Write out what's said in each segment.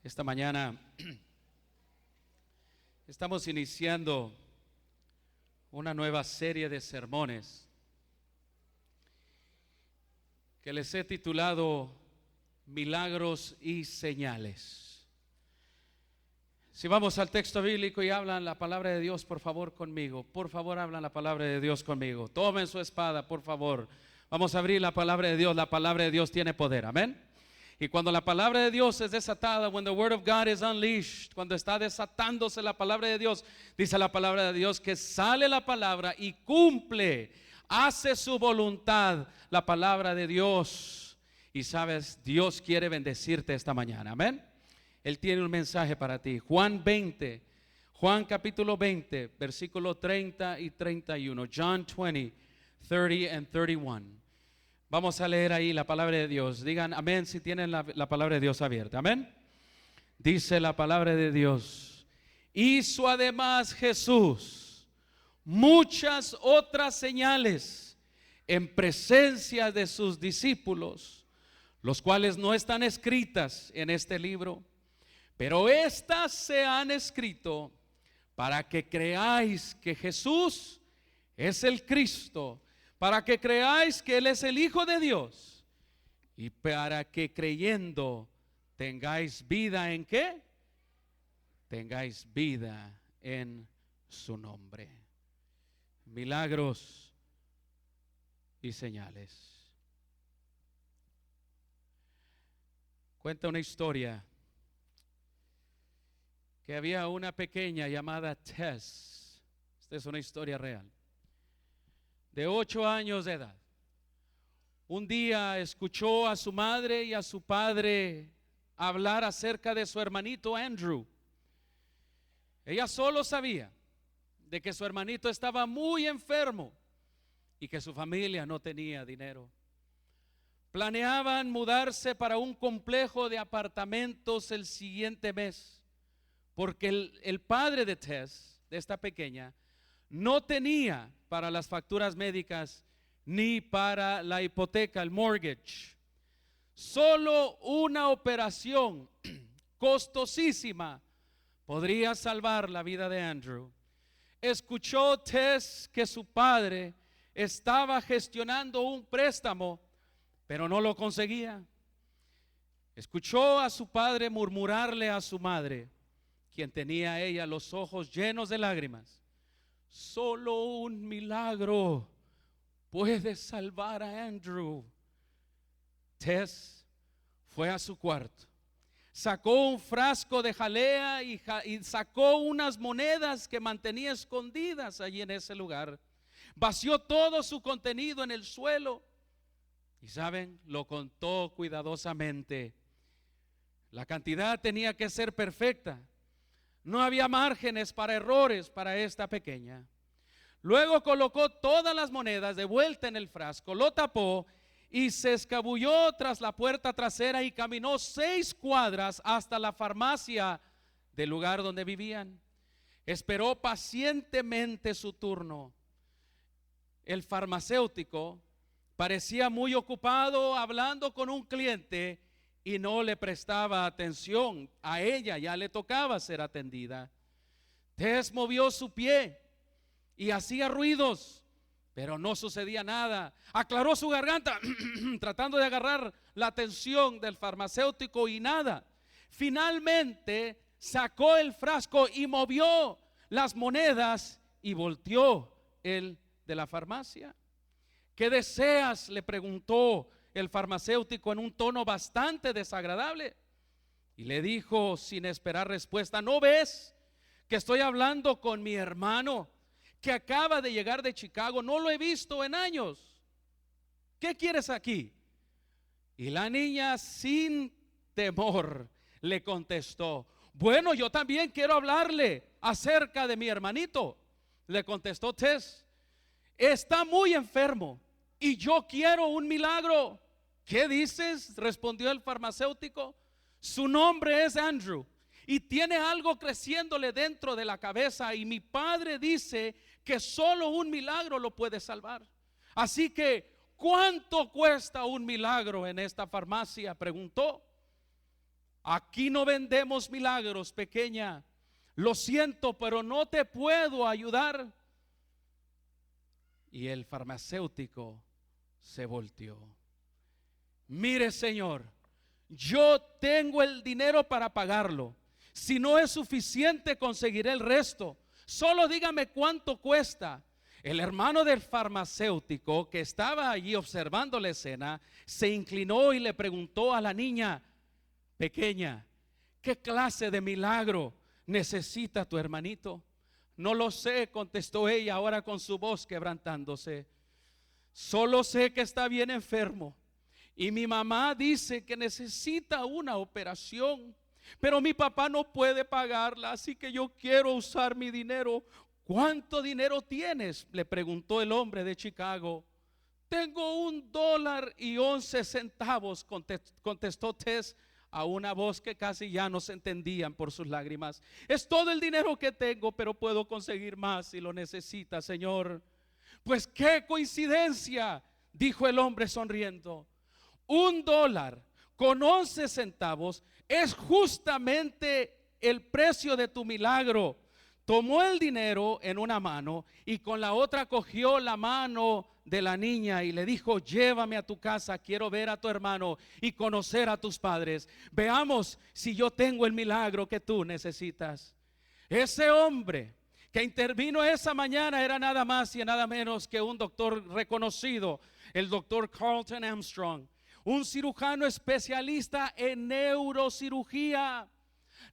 Esta mañana estamos iniciando una nueva serie de sermones que les he titulado Milagros y Señales. Si vamos al texto bíblico y hablan la palabra de Dios, por favor conmigo. Por favor, hablan la palabra de Dios conmigo. Tomen su espada, por favor. Vamos a abrir la palabra de Dios. La palabra de Dios tiene poder, amén. Y cuando la palabra de Dios es desatada, when the word of God is unleashed, cuando está desatándose la palabra de Dios, dice la palabra de Dios que sale la palabra y cumple, hace su voluntad la palabra de Dios. Y sabes, Dios quiere bendecirte esta mañana, amén. Él tiene un mensaje para ti. Juan capítulo 20, versículo 30 y 31. John 20, 30 and 31. Vamos a leer ahí la palabra de Dios. Digan amén si tienen la palabra de Dios abierta. Amén. Dice la palabra de Dios: hizo además Jesús muchas otras señales en presencia de sus discípulos, los cuales no están escritas en este libro, pero estas se han escrito para que creáis que Jesús es el Cristo, para que creáis que Él es el Hijo de Dios, y para que creyendo tengáis vida en ¿qué? Tengáis vida en su nombre. Milagros y señales. Cuenta una historia que había una pequeña llamada Tess. Esta es una historia real. De 8 años de edad. Un día escuchó a su madre y a su padre hablar acerca de su hermanito Andrew. Ella solo sabía de que su hermanito estaba muy enfermo y que su familia no tenía dinero. Planeaban mudarse para un complejo de apartamentos el siguiente mes, porque el padre de Tess, de esta pequeña, no tenía para las facturas médicas ni para la hipoteca, el mortgage. Solo una operación costosísima podría salvar la vida de Andrew. Escuchó Tess que su padre estaba gestionando un préstamo, pero no lo conseguía. Escuchó a su padre murmurarle a su madre, quien tenía a ella los ojos llenos de lágrimas: solo un milagro puede salvar a Andrew. Tess fue a su cuarto, sacó un frasco de jalea y sacó unas monedas que mantenía escondidas allí en ese lugar. Vació todo su contenido en el suelo y saben, lo contó cuidadosamente. La cantidad tenía que ser perfecta. No había márgenes para errores para esta pequeña. Luego colocó todas las monedas de vuelta en el frasco, lo tapó y se escabulló tras la puerta trasera y caminó 6 cuadras hasta la farmacia del lugar donde vivían. Esperó pacientemente su turno. El farmacéutico parecía muy ocupado hablando con un cliente y no le prestaba atención. A ella ya le tocaba ser atendida. Tess movió su pie y hacía ruidos, pero no sucedía nada. Aclaró su garganta tratando de agarrar la atención del farmacéutico y nada. Finalmente sacó el frasco y movió las monedas y volteó el de la farmacia. ¿Qué deseas?, le preguntó el farmacéutico en un tono bastante desagradable. Y le dijo sin esperar respuesta: ¿no ves que estoy hablando con mi hermano que acaba de llegar de Chicago? No lo he visto en años. ¿Qué quieres aquí? Y la niña sin temor le contestó: bueno, yo también quiero hablarle acerca de mi hermanito. Le contestó Tess: está muy enfermo y yo quiero un milagro. ¿Qué dices?, respondió el farmacéutico. Su nombre es Andrew y tiene algo creciéndole dentro de la cabeza, y mi padre dice que solo un milagro lo puede salvar. Así que, ¿cuánto cuesta un milagro en esta farmacia?, preguntó. aquí no vendemos milagros, pequeña. Lo siento, pero no te puedo ayudar. Y el farmacéutico se volteó. Mire, señor, yo tengo el dinero para pagarlo. Si no es suficiente, conseguiré el resto. Solo dígame cuánto cuesta. El hermano del farmacéutico, que estaba allí observando la escena, se inclinó y le preguntó a la niña: pequeña, ¿qué clase de milagro necesita tu hermanito? No lo sé, contestó ella, ahora con su voz quebrantándose. Solo sé que está bien enfermo y mi mamá dice que necesita una operación, pero mi papá no puede pagarla, así que yo quiero usar mi dinero. ¿Cuánto dinero tienes?, le preguntó el hombre de Chicago. Tengo $1.11, contestó Tess a una voz que casi ya no se entendían por sus lágrimas. Es todo el dinero que tengo, pero puedo conseguir más si lo necesita, señor. Pues qué coincidencia, dijo el hombre sonriendo. $1.11 es justamente el precio de tu milagro. Tomó el dinero en una mano y con la otra cogió la mano de la niña y le dijo: llévame a tu casa, quiero ver a tu hermano y conocer a tus padres. Veamos si yo tengo el milagro que tú necesitas. Ese hombre que intervino esa mañana era nada más y nada menos que un doctor reconocido, el doctor Carlton Armstrong, un cirujano especialista en neurocirugía.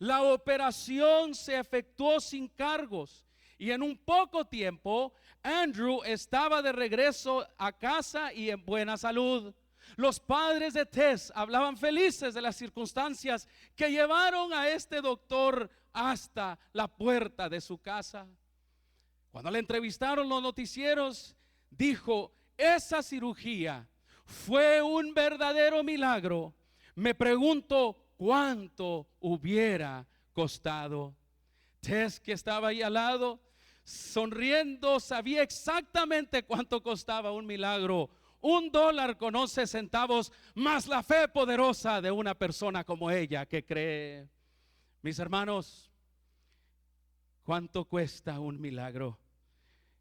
La operación se efectuó sin cargos y en un poco tiempo Andrew estaba de regreso a casa y en buena salud. Los padres de Tess hablaban felices de las circunstancias que llevaron a este doctor hasta la puerta de su casa. Cuando le entrevistaron los noticieros, dijo: esa cirugía fue un verdadero milagro. Me pregunto cuánto hubiera costado. Tess, que estaba ahí al lado, sonriendo, sabía exactamente cuánto costaba un milagro. $1.11 más la fe poderosa de una persona como ella que cree. Mis hermanos, ¿cuánto cuesta un milagro?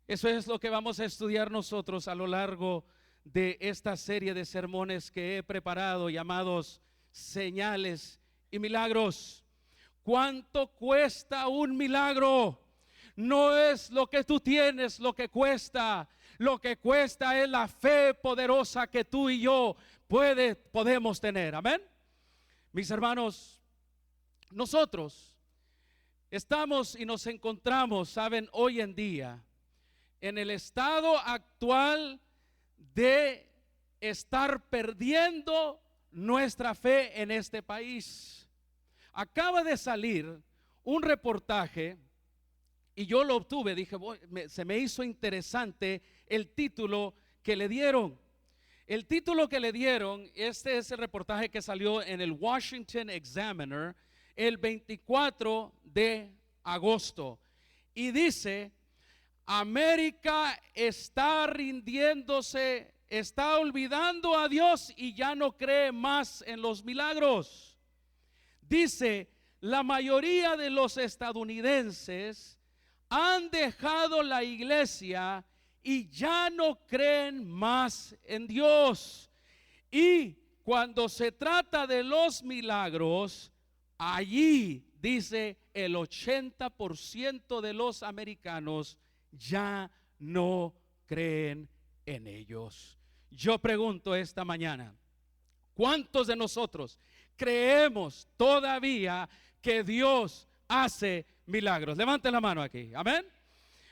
Eso es lo que vamos a estudiar nosotros a lo largo de esta serie de sermones que he preparado, llamados Señales y Milagros. ¿Cuánto cuesta un milagro? No es lo que tú tienes lo que cuesta. Lo que cuesta es la fe poderosa que tú y yo podemos tener. Amén. Mis hermanos, nosotros estamos y nos encontramos, saben, hoy en día en el estado actual de estar perdiendo nuestra fe en este país. Acaba de salir un reportaje y yo lo obtuve, dije, se me hizo interesante el título que le dieron. El título que le dieron, este es el reportaje que salió en el Washington Examiner el 24 de agosto y dice: América está rindiéndose, está olvidando a Dios y ya no cree más en los milagros. Dice: la mayoría de los estadounidenses han dejado la iglesia y ya no creen más en Dios. Y cuando se trata de los milagros, allí dice el 80% de los americanos ya no creen en ellos. Yo pregunto esta mañana: ¿cuántos de nosotros creemos todavía que Dios hace milagros? Levanten la mano aquí, amén.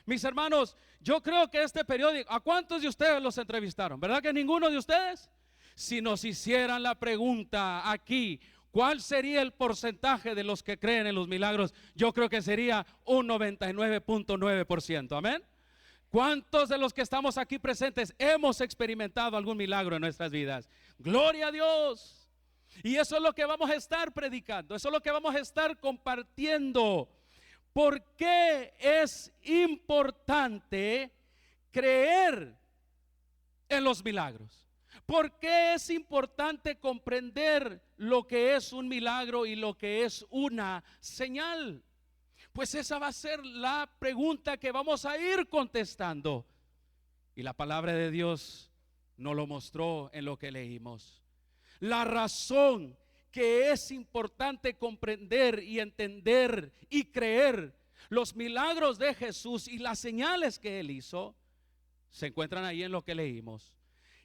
Mis hermanos, yo creo que este periódico, ¿a cuántos de ustedes los entrevistaron? ¿Verdad que ninguno de ustedes? Si nos hicieran la pregunta aquí, ¿cuál sería el porcentaje de los que creen en los milagros? Yo creo que sería un 99.9%, amén. ¿Cuántos de los que estamos aquí presentes hemos experimentado algún milagro en nuestras vidas? Gloria a Dios. Y eso es lo que vamos a estar predicando, eso es lo que vamos a estar compartiendo. ¿Por qué es importante creer en los milagros? ¿Por qué es importante comprender lo que es un milagro y lo que es una señal? Pues esa va a ser la pregunta que vamos a ir contestando. Y la palabra de Dios nos lo mostró en lo que leímos. La razón que es importante comprender y entender y creer los milagros de Jesús y las señales que Él hizo, se encuentran ahí en lo que leímos.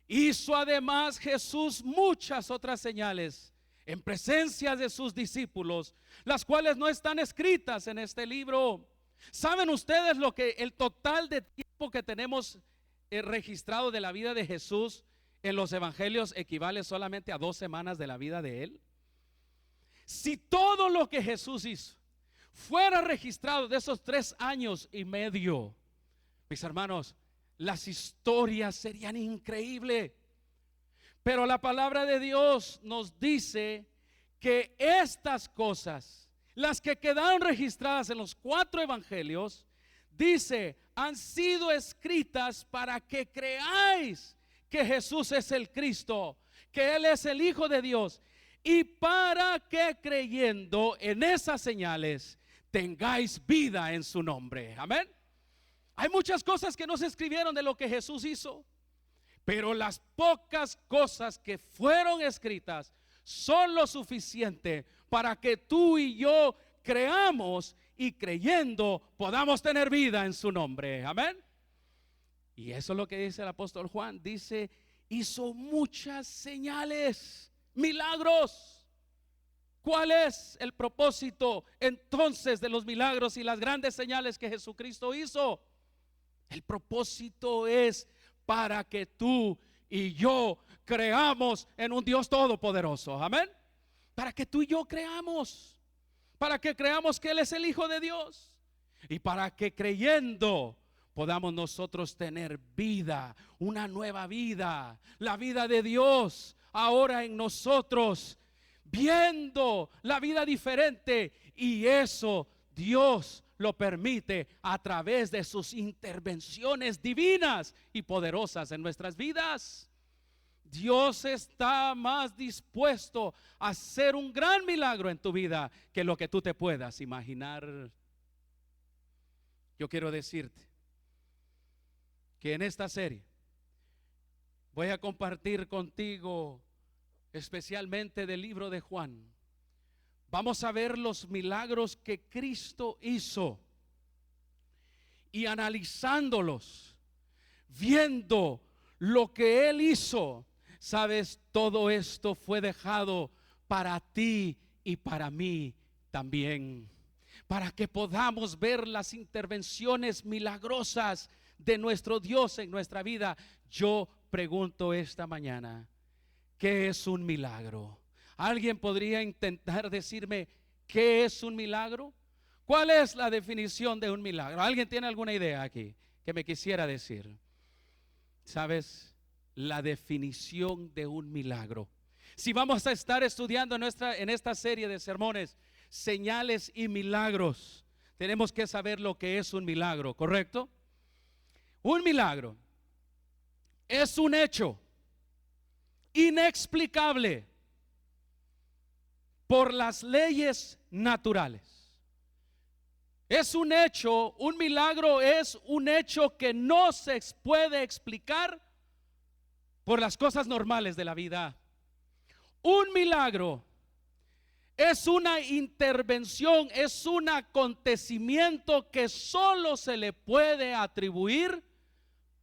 Hizo además Jesús muchas otras señales en presencia de sus discípulos, las cuales no están escritas en este libro. ¿Saben ustedes lo que el total de tiempo que tenemos registrado de la vida de Jesús en los evangelios equivale solamente a 2 semanas de la vida de Él? Si todo lo que Jesús hizo fuera registrado de esos 3 años y medio, mis hermanos, las historias serían increíbles. Pero la palabra de Dios nos dice que estas cosas, las que quedaron registradas en los 4 evangelios, dice, han sido escritas para que creáis que Jesús es el Cristo, que Él es el Hijo de Dios, y para que creyendo en esas señales tengáis vida en su nombre. Amén. Hay muchas cosas que no se escribieron de lo que Jesús hizo, pero las pocas cosas que fueron escritas son lo suficiente para que tú y yo creamos y creyendo podamos tener vida en su nombre. Amén. Y eso es lo que dice el apóstol Juan. Dice, hizo muchas señales, milagros. ¿Cuál es el propósito entonces de los milagros y las grandes señales que Jesucristo hizo? El propósito es para que tú y yo creamos en un Dios todopoderoso. Amén. Para que tú y yo creamos, para que creamos que Él es el Hijo de Dios, y para que creyendo podamos nosotros tener vida, una nueva vida, la vida de Dios ahora en nosotros, viendo la vida diferente. Y eso Dios lo permite a través de sus intervenciones divinas y poderosas en nuestras vidas. Dios está más dispuesto a hacer un gran milagro en tu vida que lo que tú te puedas imaginar. Yo quiero decirte que en esta serie voy a compartir contigo especialmente del libro de Juan. Vamos a ver los milagros que Cristo hizo y analizándolos, viendo lo que Él hizo. Sabes, todo esto fue dejado para ti y para mí también, para que podamos ver las intervenciones milagrosas de nuestro Dios en nuestra vida. Yo pregunto esta mañana, ¿qué es un milagro? ¿Alguien podría intentar decirme qué es un milagro? ¿Cuál es la definición de un milagro? ¿Alguien tiene alguna idea aquí que me quisiera decir? ¿Sabes? La definición de un milagro. Si vamos a estar estudiando en esta serie de sermones, señales y milagros, tenemos que saber lo que es un milagro, ¿correcto? Un milagro es un hecho inexplicable por las leyes naturales. Es un hecho, un milagro es un hecho que no se puede explicar por las cosas normales de la vida. Un milagro es una intervención, es un acontecimiento que solo se le puede atribuir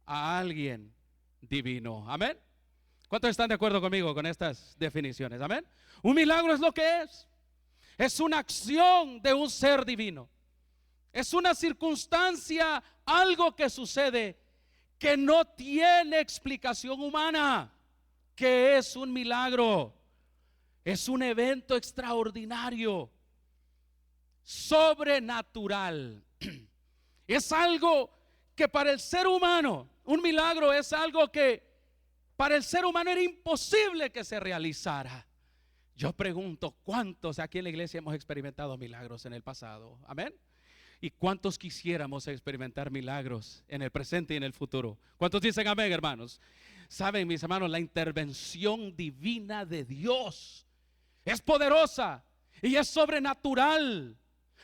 a alguien divino. Amén. ¿Cuántos están de acuerdo conmigo con estas definiciones? Amén. Un milagro es lo que es una acción de un ser divino, es una circunstancia, algo que sucede que no tiene explicación humana. ¿Qué es un milagro? Es un evento extraordinario, sobrenatural. Es algo que para el ser humano, un milagro es algo que para el ser humano era imposible que se realizara. Yo pregunto, ¿cuántos aquí en la iglesia hemos experimentado milagros en el pasado? Amén. ¿Y cuántos quisiéramos experimentar milagros en el presente y en el futuro? ¿Cuántos dicen amén, hermanos? Saben, mis hermanos, la intervención divina de Dios es poderosa y es sobrenatural.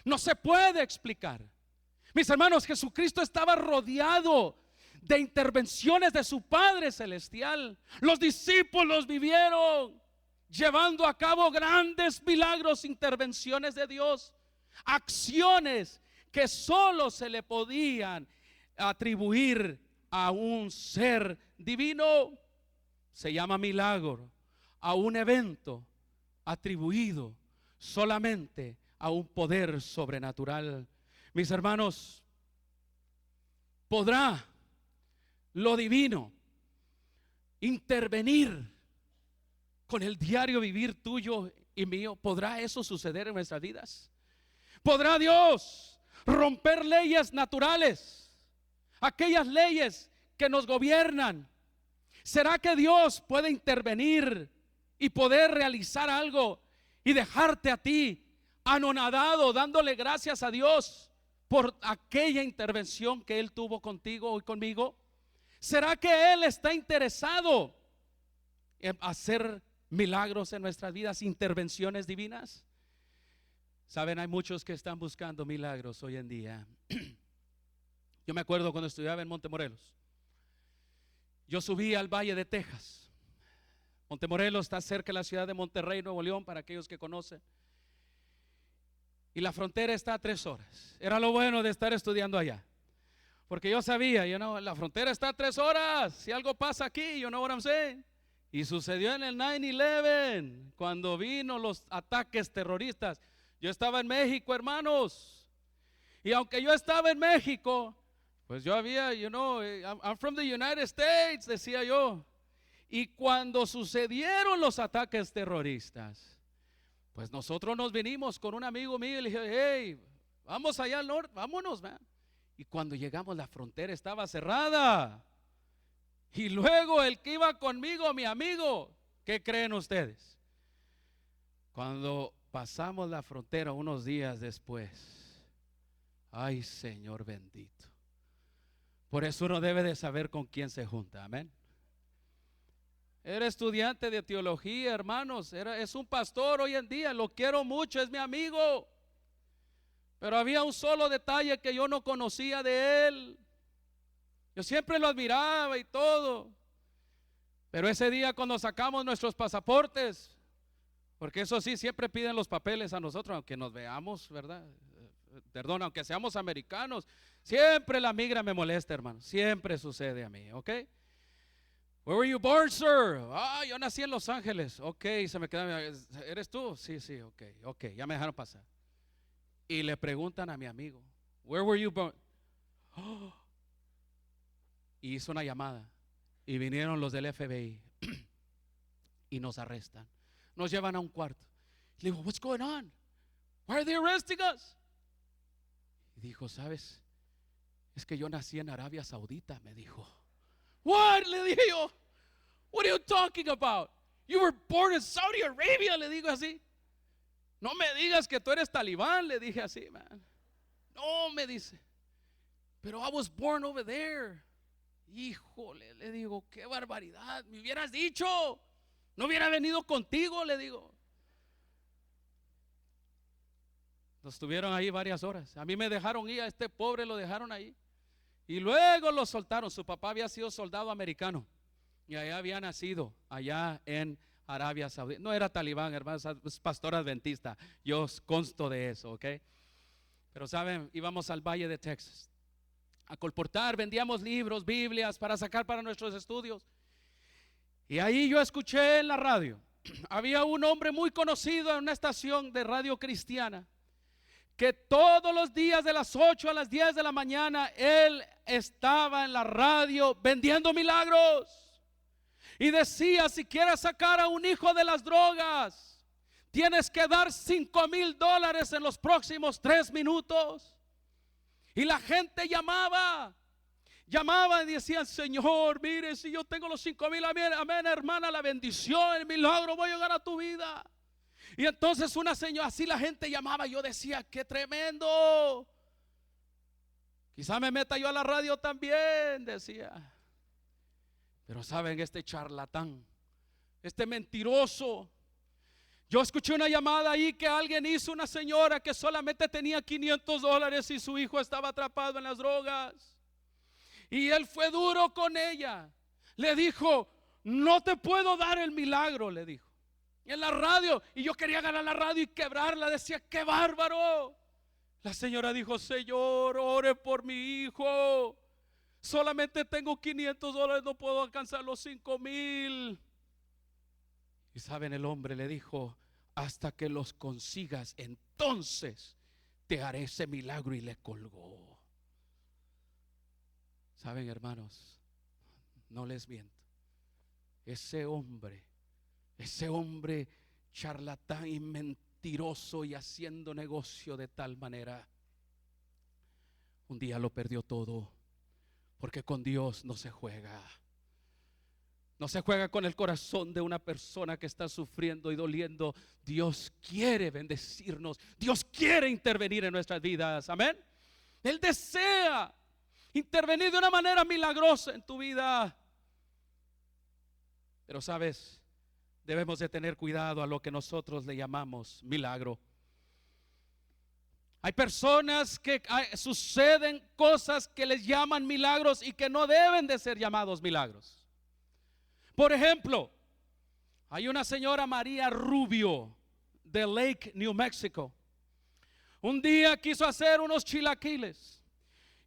No se puede explicar. Mis hermanos, Jesucristo estaba rodeado de intervenciones de su Padre Celestial. Los discípulos vivieron llevando a cabo grandes milagros, intervenciones de Dios, acciones que solo se le podían atribuir a un ser divino. Se llama milagro a un evento atribuido solamente a un poder sobrenatural. Mis hermanos, ¿podrá lo divino intervenir con el diario vivir tuyo y mío? ¿Podrá eso suceder en nuestras vidas? ¿Podrá Dios romper leyes naturales, aquellas leyes que nos gobiernan? ¿Será que Dios puede intervenir y poder realizar algo y dejarte a ti anonadado, dándole gracias a Dios por aquella intervención que Él tuvo contigo y conmigo? ¿Será que Él está interesado en hacer milagros en nuestras vidas, intervenciones divinas? Saben, hay muchos que están buscando milagros hoy en día. Yo me acuerdo cuando estudiaba en Montemorelos, yo subí al Valle de Texas. Montemorelos está cerca de la ciudad de Monterrey, Nuevo León, para aquellos que conocen. Y la frontera está a 3 horas. Era lo bueno de estar estudiando allá, porque yo sabía, la frontera está a 3 horas. Si algo pasa aquí, you know what I'm saying. Y sucedió en el 9/11, cuando vino los ataques terroristas. Yo estaba en México, hermanos. Y aunque yo estaba en México, pues yo había, I'm from the United States, decía yo. Y cuando sucedieron los ataques terroristas, pues nosotros nos vinimos con un amigo mío y le dije, hey, vamos allá al norte, vámonos, man. Y cuando llegamos, la frontera estaba cerrada. Y luego el que iba conmigo, mi amigo, ¿qué creen ustedes? Cuando pasamos la frontera unos días después, ay, Señor bendito. Por eso uno debe de saber con quién se junta, amén. Era estudiante de teología, hermanos, es un pastor hoy en día, lo quiero mucho, es mi amigo. Pero había un solo detalle que yo no conocía de él. Yo siempre lo admiraba y todo. Pero ese día cuando sacamos nuestros pasaportes, porque eso sí, siempre piden los papeles a nosotros, aunque nos veamos, ¿verdad? Perdón, aunque seamos americanos, siempre la migra me molesta, hermano. Siempre sucede a mí, ¿ok? Where were you born, sir? Yo nací en Los Ángeles. Ok, se me queda. ¿Eres tú? Sí, ok, ya me dejaron pasar. Y le preguntan a mi amigo, where were you born? Y hizo una llamada y vinieron los del FBI y nos arrestan. Nos llevan a un cuarto. Le digo, what's going on? Why are they arresting us? Y dijo, ¿sabes? Es que yo nací en Arabia Saudita, me dijo. What? Le dije yo, what are you talking about? You were born in Saudi Arabia, le digo así. No me digas que tú eres talibán, le dije así, man. No, me dice, pero I was born over there. Híjole, le digo, qué barbaridad, me hubieras dicho, no hubiera venido contigo, le digo. Nos tuvieron ahí varias horas. A mí me dejaron ir, a este pobre lo dejaron ahí. Y luego lo soltaron. Su papá había sido soldado americano y allá había nacido, allá en Arabia Saudita. No era talibán, hermano, es pastor adventista. Yo consto de eso, ok. Pero saben, íbamos al Valle de Texas a colportar, vendíamos libros, Biblias para sacar para nuestros estudios. Y ahí yo escuché en la radio, había un hombre muy conocido en una estación de radio cristiana, que todos los días de las 8 a las 10 de la mañana él estaba en la radio vendiendo milagros. Y decía, si quieres sacar a un hijo de las drogas, tienes que dar $5,000 en los próximos 3 minutos. Y la gente llamaba y decían, Señor, mire, si yo tengo los 5,000, amén, hermana, la bendición, el milagro voy a llegar a tu vida. Y entonces una señora, así la gente llamaba. Yo decía, qué tremendo. Quizá me meta yo a la radio también, decía. Pero saben, este charlatán, este mentiroso, yo escuché una llamada ahí que alguien hizo, una señora que solamente tenía $500 y su hijo estaba atrapado en las drogas. Y él fue duro con ella. Le dijo: no te puedo dar el milagro, le dijo. En la radio, y yo quería ganar la radio y quebrarla. Decía: qué bárbaro. La señora dijo: Señor, ore por mi hijo. Solamente tengo $500, no puedo alcanzar los 5,000. Y saben, el hombre le dijo: hasta que los consigas, entonces te haré ese milagro. Y le colgó. Saben, hermanos, no les miento, ese hombre charlatán y mentiroso y haciendo negocio de tal manera, un día lo perdió todo. Porque con Dios no se juega. No se juega con el corazón de una persona que está sufriendo y doliendo. Dios quiere bendecirnos. Dios quiere intervenir en nuestras vidas. Amén. Él desea intervenir de una manera milagrosa en tu vida. Pero sabes, debemos de tener cuidado a lo que nosotros le llamamos milagro. Hay personas que suceden cosas que les llaman milagros y que no deben de ser llamados milagros. Por ejemplo, hay una señora, María Rubio, de Lake, New Mexico. Un día quiso hacer unos chilaquiles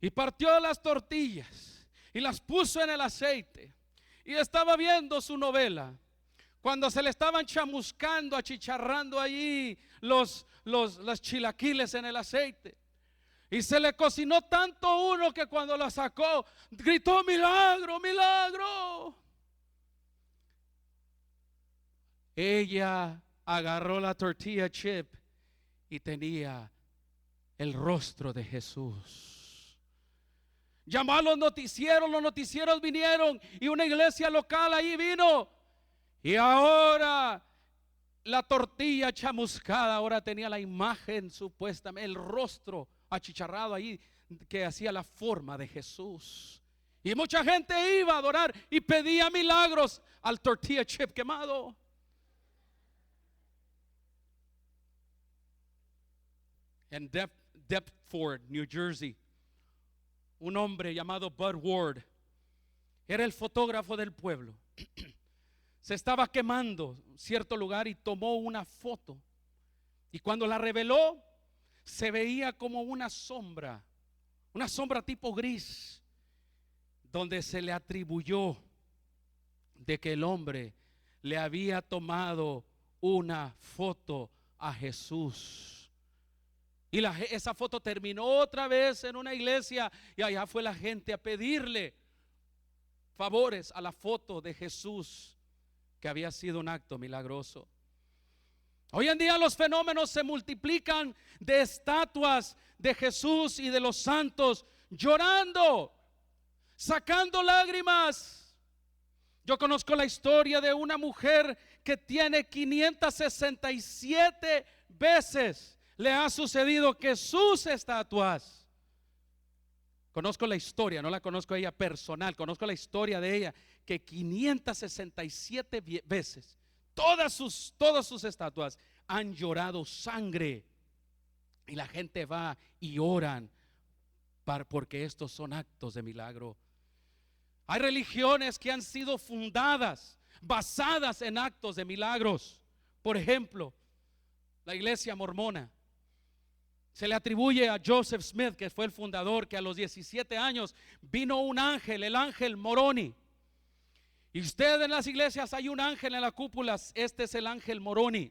y partió las tortillas y las puso en el aceite y estaba viendo su novela cuando se le estaban chamuscando, achicharrando allí los chilaquiles en el aceite. Y se le cocinó tanto uno que cuando la sacó gritó: milagro, milagro. Ella agarró la tortilla chip y tenía el rostro de Jesús. Llamó a los noticieros vinieron y una iglesia local ahí vino. Y ahora la tortilla chamuscada ahora tenía la imagen, supuestamente el rostro achicharrado ahí, que hacía la forma de Jesús. Y mucha gente iba a adorar y pedía milagros al tortilla chip quemado. En Deptford, New Jersey, un hombre llamado Bud Ward era el fotógrafo del pueblo. Se estaba quemando cierto lugar y tomó una foto. Y cuando la reveló, se veía como una sombra tipo gris, donde se le atribuyó de que el hombre le había tomado una foto a Jesús. Y esa foto terminó otra vez en una iglesia y allá fue la gente a pedirle favores a la foto de Jesús, que había sido un acto milagroso. Hoy en día los fenómenos se multiplican de estatuas de Jesús y de los santos llorando, sacando lágrimas. Yo conozco la historia de una mujer que tiene 567 veces le ha sucedido que sus estatuas, conozco la historia, no la conozco a ella personal, conozco la historia de ella, que 567 veces todas sus estatuas han llorado sangre. Y la gente va y oran porque estos son actos de milagro. Hay religiones que han sido fundadas, basadas en actos de milagros. Por ejemplo, la iglesia mormona. Se le atribuye a Joseph Smith, que fue el fundador, que a los 17 años vino un ángel, el ángel Moroni. Y usted en las iglesias hay un ángel en la cúpula, este es el ángel Moroni.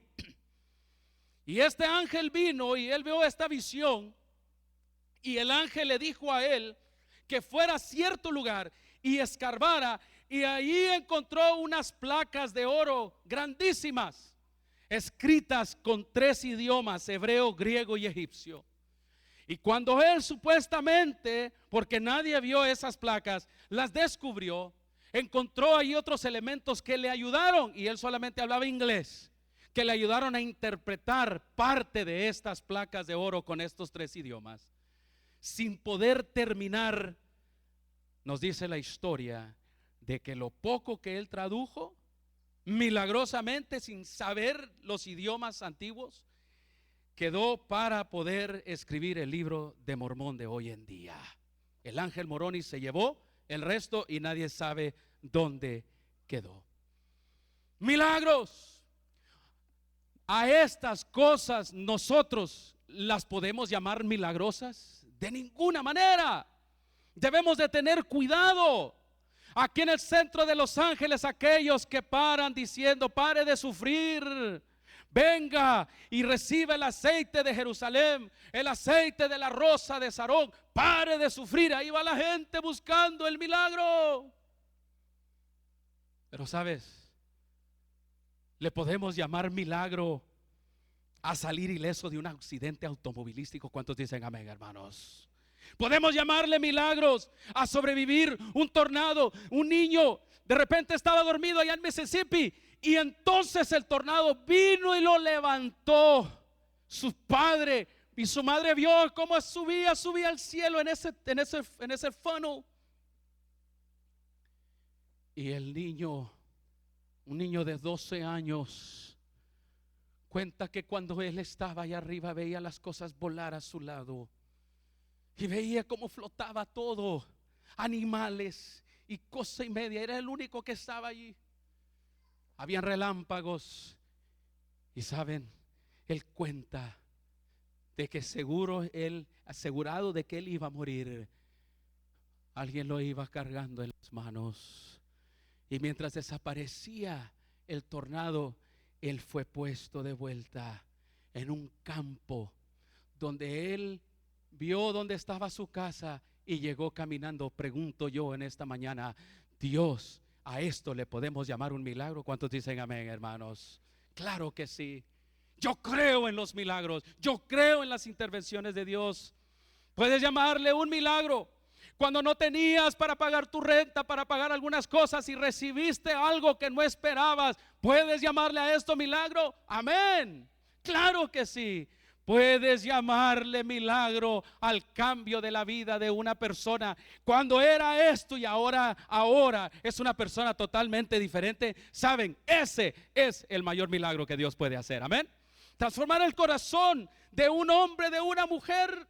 Y este ángel vino y él vio esta visión. Y el ángel le dijo a él que fuera a cierto lugar y escarbara. Y ahí encontró unas placas de oro grandísimas, escritas con 3 idiomas: hebreo, griego y egipcio. Y cuando él supuestamente, porque nadie vio esas placas, las descubrió, encontró ahí otros elementos que le ayudaron, y él solamente hablaba inglés, que le ayudaron a interpretar parte de estas placas de oro con estos 3 idiomas. Sin poder terminar, nos dice la historia, de que lo poco que él tradujo, milagrosamente, sin saber los idiomas antiguos, quedó para poder escribir el libro de Mormón de hoy en día. El ángel Moroni se llevó el resto y nadie sabe dónde quedó. Milagros. A estas cosas nosotros las podemos llamar milagrosas. De ninguna manera. Debemos de tener cuidado. Aquí en el centro de Los Ángeles, aquellos que paran diciendo: pare de sufrir, venga y reciba el aceite de Jerusalén, el aceite de la rosa de Sarón, pare de sufrir. Ahí va la gente buscando el milagro. Pero sabes, le podemos llamar milagro a salir ileso de un accidente automovilístico. ¿Cuántos dicen amén, hermanos? Podemos llamarle milagros a sobrevivir un tornado. Un niño de repente estaba dormido allá en Mississippi y entonces el tornado vino y lo levantó. Su padre y su madre vio cómo subía al cielo en ese funnel. Y el niño, un niño de 12 años, cuenta que cuando él estaba allá arriba veía las cosas volar a su lado y veía cómo flotaba todo, animales y cosa y media. Era el único que estaba allí. Habían relámpagos y saben, él cuenta de que asegurado de que él iba a morir, alguien lo iba cargando en las manos. Y mientras desaparecía el tornado, él fue puesto de vuelta en un campo donde él vio dónde estaba su casa y llegó caminando. Pregunto yo en esta mañana, Dios, ¿a esto le podemos llamar un milagro? ¿Cuántos dicen amén, hermanos? Claro que sí. Yo creo en los milagros, yo creo en las intervenciones de Dios. Puedes llamarle un milagro cuando no tenías para pagar tu renta, para pagar algunas cosas y recibiste algo que no esperabas. ¿Puedes llamarle a esto milagro? Amén. Claro que sí. Puedes llamarle milagro al cambio de la vida de una persona. Cuando era esto y ahora es una persona totalmente diferente. Saben, ese es el mayor milagro que Dios puede hacer. Amén. Transformar el corazón de un hombre, de una mujer,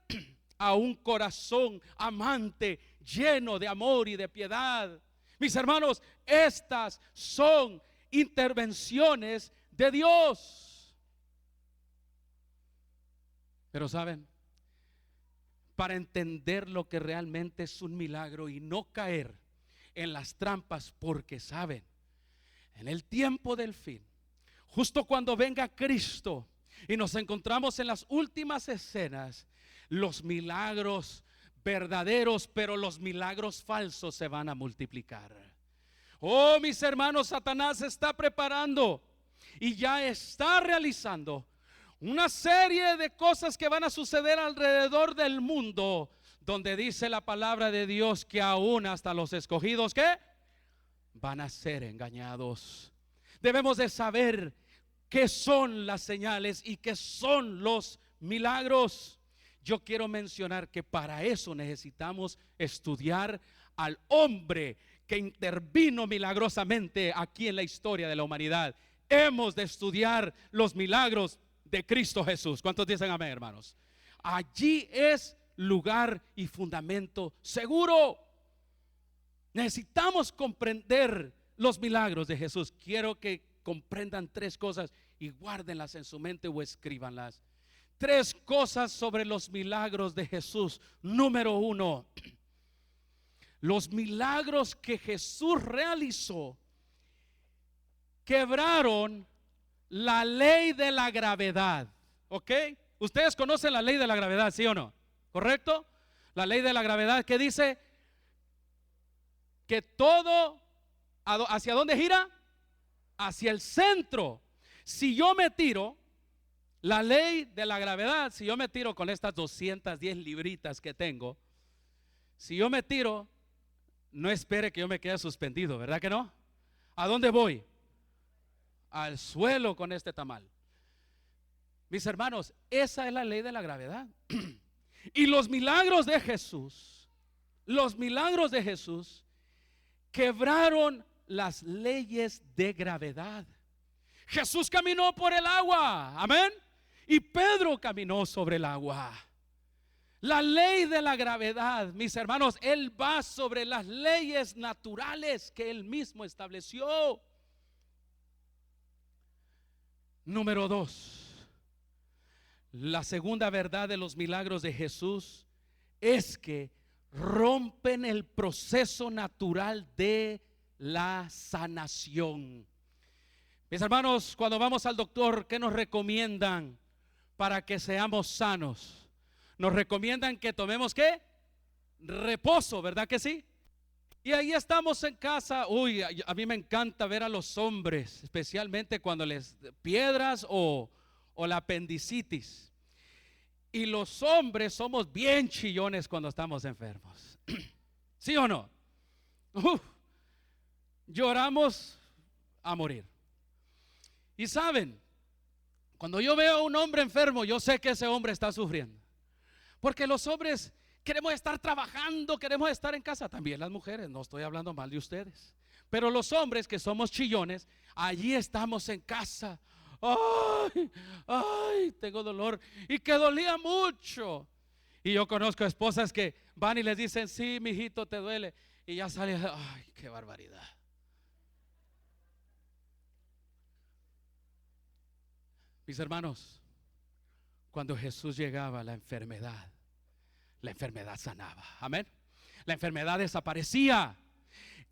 a un corazón amante, lleno de amor y de piedad. Mis hermanos, estas son intervenciones de Dios. Pero saben, para entender lo que realmente es un milagro y no caer en las trampas, porque saben, en el tiempo del fin, justo cuando venga Cristo y nos encontramos en las últimas escenas, los milagros verdaderos, pero los milagros falsos se van a multiplicar. Oh, mis hermanos, Satanás está preparando y ya está realizando una serie de cosas que van a suceder alrededor del mundo, donde dice la palabra de Dios que aún hasta los escogidos, ¿qué? Van a ser engañados. Debemos de saber qué son las señales y qué son los milagros. Yo quiero mencionar que para eso necesitamos estudiar al hombre que intervino milagrosamente aquí en la historia de la humanidad. Hemos de estudiar los milagros de Cristo Jesús. ¿Cuántos dicen amén, hermanos? Allí es lugar y fundamento seguro. Necesitamos comprender los milagros de Jesús. Quiero que comprendan 3 cosas y guárdenlas en su mente o escríbanlas. 3 cosas sobre los milagros de Jesús. Número 1, los milagros que Jesús realizó quebraron la ley de la gravedad. ¿Ok? Ustedes conocen la ley de la gravedad, ¿sí o no? ¿Correcto? La ley de la gravedad que dice que todo, ¿hacia dónde gira? Hacia el centro. Si yo me tiro, la ley de la gravedad, si yo me tiro con estas 210 libritas que tengo, si yo me tiro, no espere que yo me quede suspendido, ¿verdad que no? ¿A dónde voy? Al suelo con este tamal. Mis hermanos, esa es la ley de la gravedad. Y los milagros de Jesús quebraron las leyes de gravedad. Jesús caminó por el agua, amén, y Pedro caminó sobre el agua. La ley de la gravedad, mis hermanos, Él va sobre las leyes naturales que Él mismo estableció. Número 2, la segunda verdad de los milagros de Jesús es que rompen el proceso natural de la sanación. Mis hermanos, cuando vamos al doctor, ¿qué nos recomiendan para que seamos sanos? Nos recomiendan que tomemos ¿qué? Reposo, ¿verdad que sí? Y ahí estamos en casa. Uy, a mí me encanta ver a los hombres, especialmente cuando les piedras o la apendicitis. Y los hombres somos bien chillones cuando estamos enfermos. ¿Sí o no? Lloramos a morir. Y saben, cuando yo veo a un hombre enfermo, yo sé que ese hombre está sufriendo. Porque los hombres queremos estar trabajando, queremos estar en casa. También las mujeres, no estoy hablando mal de ustedes. Pero los hombres que somos chillones, allí estamos en casa. Ay, ay, tengo dolor. Y que dolía mucho. Y yo conozco esposas que van y les dicen, sí, mijito, te duele. Y ya sale, ay, qué barbaridad. Mis hermanos, cuando Jesús llegaba a la enfermedad sanaba, amén. La enfermedad desaparecía.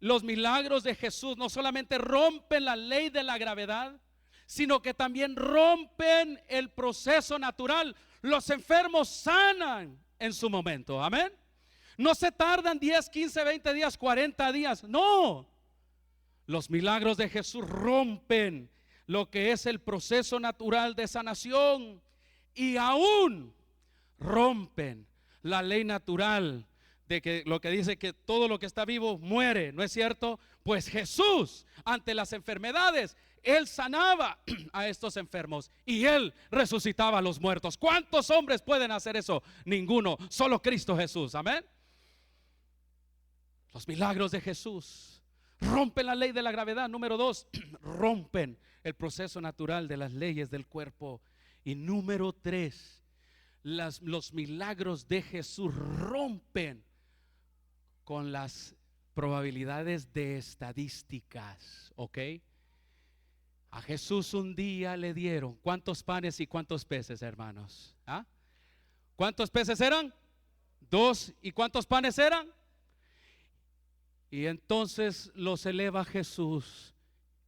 Los milagros de Jesús no solamente rompen la ley de la gravedad, sino que también rompen el proceso natural. Los enfermos sanan en su momento, amén. No se tardan 10, 15, 20 días, 40 días, no. Los milagros de Jesús rompen lo que es el proceso natural de sanación y aún rompen la ley natural de que lo que dice que todo lo que está vivo muere, ¿no es cierto? Pues Jesús ante las enfermedades, Él sanaba a estos enfermos y Él resucitaba a los muertos. ¿Cuántos hombres pueden hacer eso? Ninguno, solo Cristo Jesús, amén. Los milagros de Jesús rompen la ley de la gravedad. Número 2, rompen el proceso natural de las leyes del cuerpo. Y número 3, los milagros de Jesús rompen con las probabilidades de estadísticas, ¿ok? A Jesús un día le dieron ¿cuántos panes y cuántos peces, hermanos? ¿Ah? ¿Cuántos peces eran? 2. ¿Y cuántos panes eran? Y entonces los eleva Jesús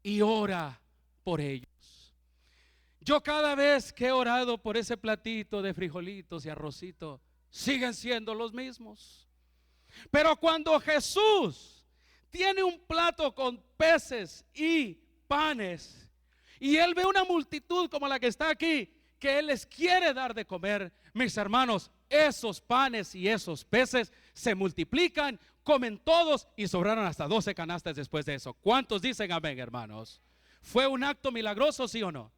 y ora por ellos. Yo cada vez que he orado por ese platito de frijolitos y arrocito, siguen siendo los mismos. Pero cuando Jesús tiene un plato con peces y panes, y Él ve una multitud como la que está aquí, que Él les quiere dar de comer, mis hermanos, esos panes y esos peces se multiplican, comen todos y sobraron hasta 12 canastas después de eso. ¿Cuántos dicen amén, hermanos? ¿Fue un acto milagroso, sí o no?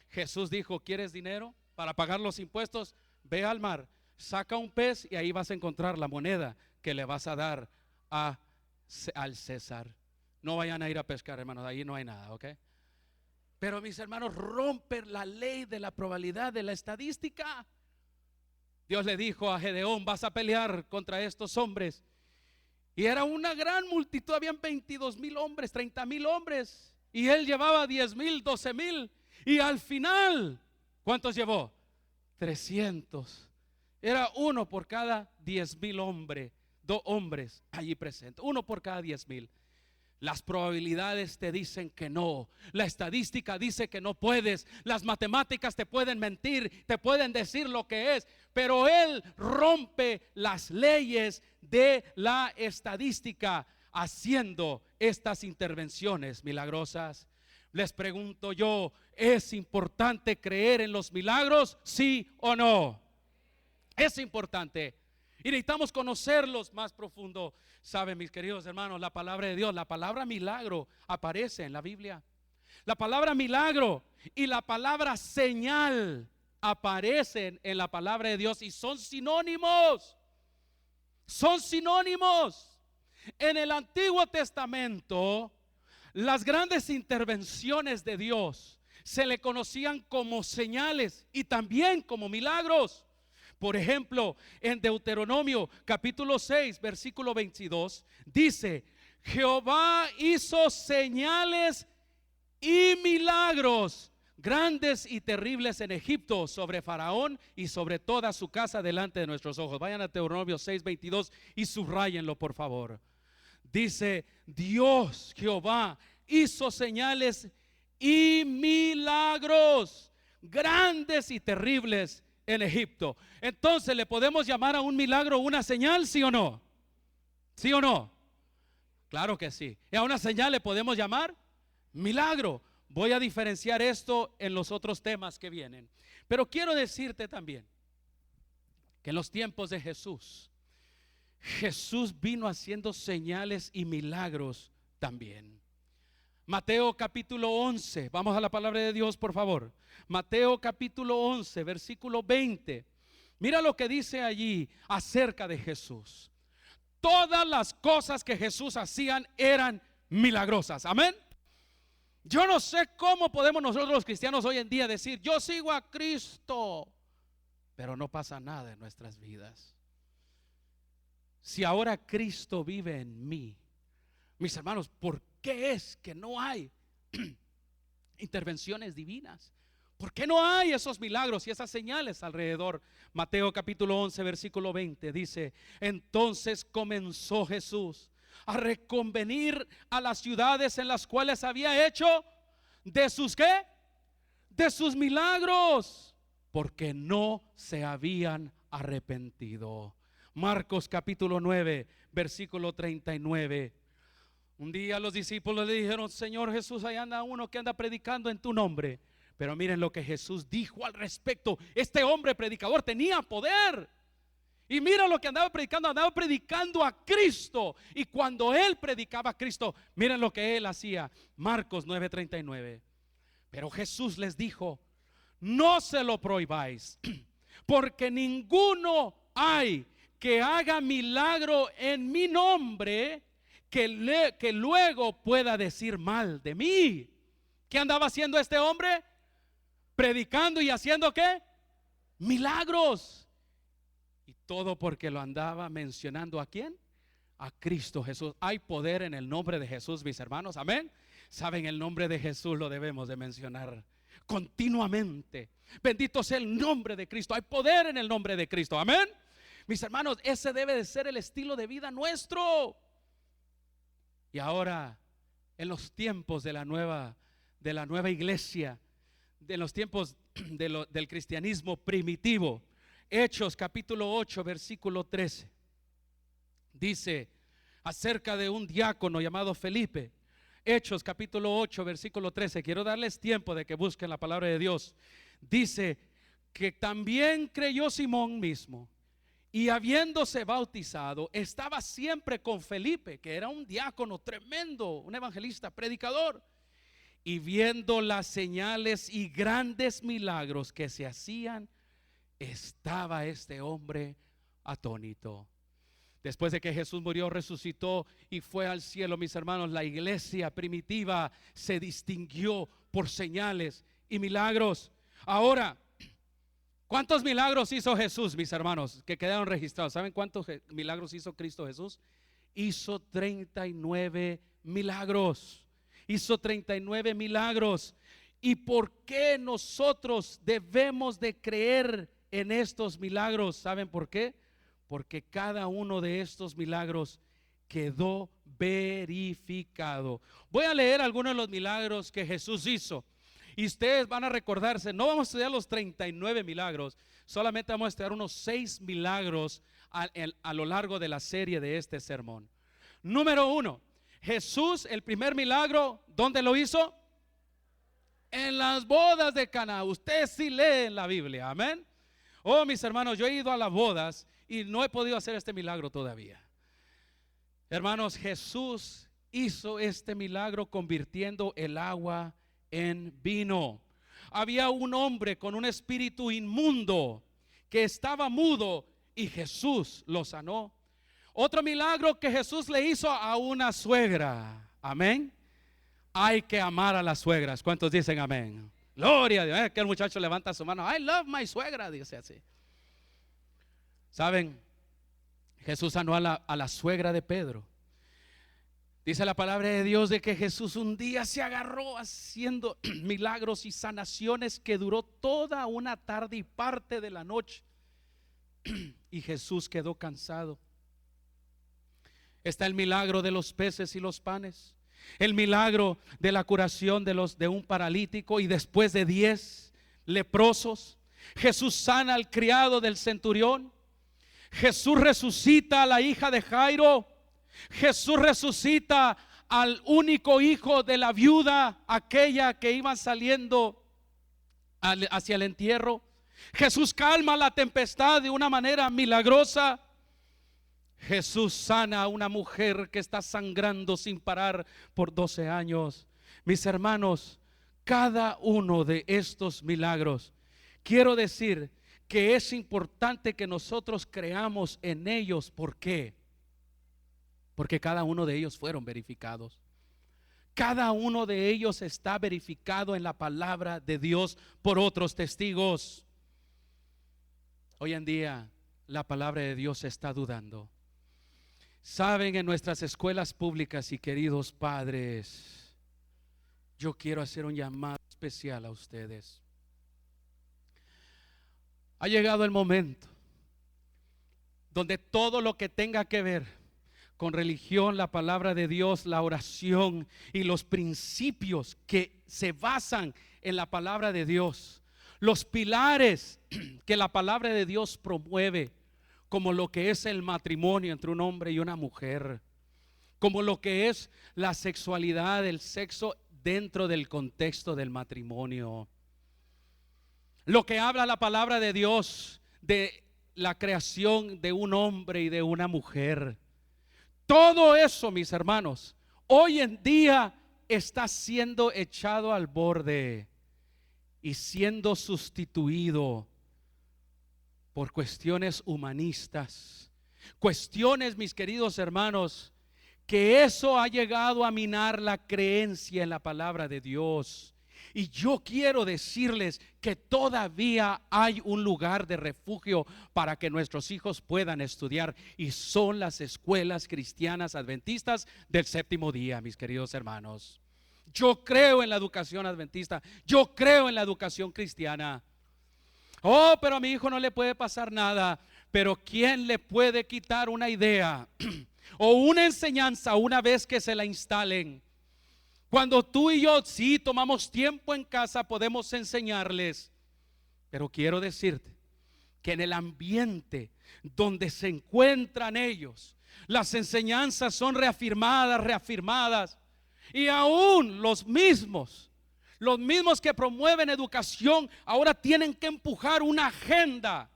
Jesús dijo, ¿quieres dinero para pagar los impuestos? Ve al mar, saca un pez y ahí vas a encontrar la moneda que le vas a dar al César. No vayan a ir a pescar, hermanos, ahí no hay nada, ¿ok? Pero mis hermanos, rompen la ley de la probabilidad de la estadística. Dios le dijo a Gedeón, vas a pelear contra estos hombres. Y era una gran multitud, habían 22,000 hombres, 30,000 hombres. Y él llevaba 10,000, 12,000. Y al final, ¿cuántos llevó? 300. Era uno por cada 10,000 hombres, 2 hombres allí presentes, uno por cada 10,000. Las probabilidades te dicen que no, la estadística dice que no puedes, las matemáticas te pueden mentir, te pueden decir lo que es, pero Él rompe las leyes de la estadística haciendo estas intervenciones milagrosas. Les pregunto yo, ¿es importante creer en los milagros? ¿Sí o no? Es importante. Y necesitamos conocerlos más profundo. Saben, mis queridos hermanos, la palabra de Dios, la palabra milagro aparece en la Biblia. La palabra milagro y la palabra señal aparecen en la palabra de Dios y son sinónimos. Son sinónimos. En el Antiguo Testamento, las grandes intervenciones de Dios se le conocían como señales y también como milagros. Por ejemplo, en Deuteronomio capítulo 6, versículo 22, dice: Jehová hizo señales y milagros grandes y terribles en Egipto, sobre Faraón y sobre toda su casa delante de nuestros ojos. Vayan a Deuteronomio 6, 22 y subrayenlo, por favor. Dice: Dios, Jehová, hizo señales y milagros grandes y terribles en Egipto. Entonces, ¿le podemos llamar a un milagro una señal, sí o no? ¿Sí o no? Claro que sí. ¿Y a una señal le podemos llamar milagro? Voy a diferenciar esto en los otros temas que vienen. Pero quiero decirte también que en los tiempos de Jesús, Jesús vino haciendo señales y milagros también. Mateo capítulo 11, vamos a la palabra de Dios, por favor. Mateo capítulo 11, versículo 20. Mira lo que dice allí acerca de Jesús. Todas las cosas que Jesús hacían eran milagrosas. Amén. Yo no sé cómo podemos nosotros los cristianos hoy en día decir: yo sigo a Cristo, pero no pasa nada en nuestras vidas. Si ahora Cristo vive en mí, mis hermanos, ¿por qué es que no hay intervenciones divinas? ¿Por qué no hay esos milagros y esas señales alrededor? Mateo capítulo 11, versículo 20 dice: entonces comenzó Jesús a reconvenir a las ciudades en las cuales había hecho de sus ¿qué? De sus milagros, porque no se habían arrepentido. Marcos capítulo 9, versículo 39. Un día los discípulos le dijeron: Señor Jesús, ahí anda uno que anda predicando en tu nombre. Pero miren lo que Jesús dijo al respecto. Este hombre predicador tenía poder. Y mira lo que andaba predicando a Cristo. Y cuando él predicaba a Cristo, miren lo que él hacía. Marcos 9:39. Pero Jesús les dijo: no se lo prohibáis, porque ninguno hay que haga milagro en mi nombre que luego pueda decir mal de mí. ¿Qué andaba haciendo este hombre? Predicando y haciendo ¿qué? Milagros. Y todo porque lo andaba mencionando ¿a quién? A Cristo Jesús. Hay poder en el nombre de Jesús, mis hermanos, amén. Saben, el nombre de Jesús lo debemos de mencionar continuamente. Bendito sea el nombre de Cristo. Hay poder en el nombre de Cristo, amén. Mis hermanos, ese debe de ser el estilo de vida nuestro. Y ahora, en los tiempos de la nueva iglesia, de los tiempos del cristianismo primitivo, Hechos capítulo 8, versículo 13, dice acerca de un diácono llamado Felipe. Hechos capítulo 8, versículo 13. Quiero darles tiempo de que busquen la palabra de Dios. Dice que también creyó Simón mismo, y habiéndose bautizado, estaba siempre con Felipe, que era un diácono tremendo, un evangelista, predicador. Y viendo las señales y grandes milagros que se hacían, estaba este hombre atónito. Después de que Jesús murió, resucitó y fue al cielo, mis hermanos, la iglesia primitiva se distinguió por señales y milagros. Ahora, ¿cuántos milagros hizo Jesús, mis hermanos, que quedaron registrados? ¿Saben cuántos milagros hizo Cristo Jesús? Hizo 39 milagros. Hizo 39 milagros. ¿Y por qué nosotros debemos de creer en estos milagros? ¿Saben por qué? Porque cada uno de estos milagros quedó verificado. Voy a leer algunos de los milagros que Jesús hizo y ustedes van a recordarse. No vamos a estudiar los 39 milagros, solamente vamos a estudiar unos 6 milagros a lo largo de la serie de este sermón. Número 1, Jesús, el primer milagro, ¿dónde lo hizo? En las bodas de Caná. Ustedes sí leen la Biblia, amén. Oh, mis hermanos, yo he ido a las bodas y no he podido hacer este milagro todavía. Hermanos, Jesús hizo este milagro convirtiendo el agua en vino. Había un hombre con un espíritu inmundo que estaba mudo y Jesús lo sanó. Otro milagro que Jesús le hizo a una suegra. Amén. Hay que amar a las suegras. ¿Cuántos dicen amén? Gloria a Dios. Que el muchacho levanta su mano. I love my suegra, dice así. ¿Saben? Jesús sanó a la suegra de Pedro. Dice la palabra de Dios de que Jesús un día se agarró haciendo milagros y sanaciones que duró toda una tarde y parte de la noche. Y Jesús quedó cansado. Está el milagro de los peces y los panes. El milagro de la curación de un paralítico y después de 10 leprosos. Jesús sana al criado del centurión. Jesús resucita a la hija de Jairo. Jesús resucita al único hijo de la viuda, aquella que iba saliendo hacia el entierro. Jesús calma la tempestad de una manera milagrosa. Jesús sana a una mujer que está sangrando sin parar por 12 años. Mis hermanos, cada uno de estos milagros, quiero decir que es importante que nosotros creamos en ellos. ¿Por qué? Porque cada uno de ellos fueron verificados. Cada uno de ellos está verificado en la palabra de Dios por otros testigos. Hoy en día la palabra de Dios se está dudando. Saben, en nuestras escuelas públicas y queridos padres, yo quiero hacer un llamado especial a ustedes. Ha llegado el momento donde todo lo que tenga que ver con religión, la palabra de Dios, la oración y los principios que se basan en la palabra de Dios, los pilares que la palabra de Dios promueve, como lo que es el matrimonio entre un hombre y una mujer, como lo que es la sexualidad, el sexo dentro del contexto del matrimonio, lo que habla la palabra de Dios de la creación de un hombre y de una mujer. Todo eso, mis hermanos, hoy en día está siendo echado al borde y siendo sustituido por cuestiones humanistas, cuestiones, mis queridos hermanos, que eso ha llegado a minar la creencia en la palabra de Dios. Y yo quiero decirles que todavía hay un lugar de refugio para que nuestros hijos puedan estudiar, y son las escuelas cristianas adventistas del séptimo día, mis queridos hermanos. Yo creo en la educación adventista, yo creo en la educación cristiana. Oh, pero a mi hijo no le puede pasar nada. Pero ¿quién le puede quitar una idea o una enseñanza una vez que se la instalen? Cuando tú y yo sí tomamos tiempo en casa, podemos enseñarles. Pero quiero decirte que en el ambiente donde se encuentran ellos, las enseñanzas son reafirmadas. Y aún los mismos que promueven educación ahora tienen que empujar una agenda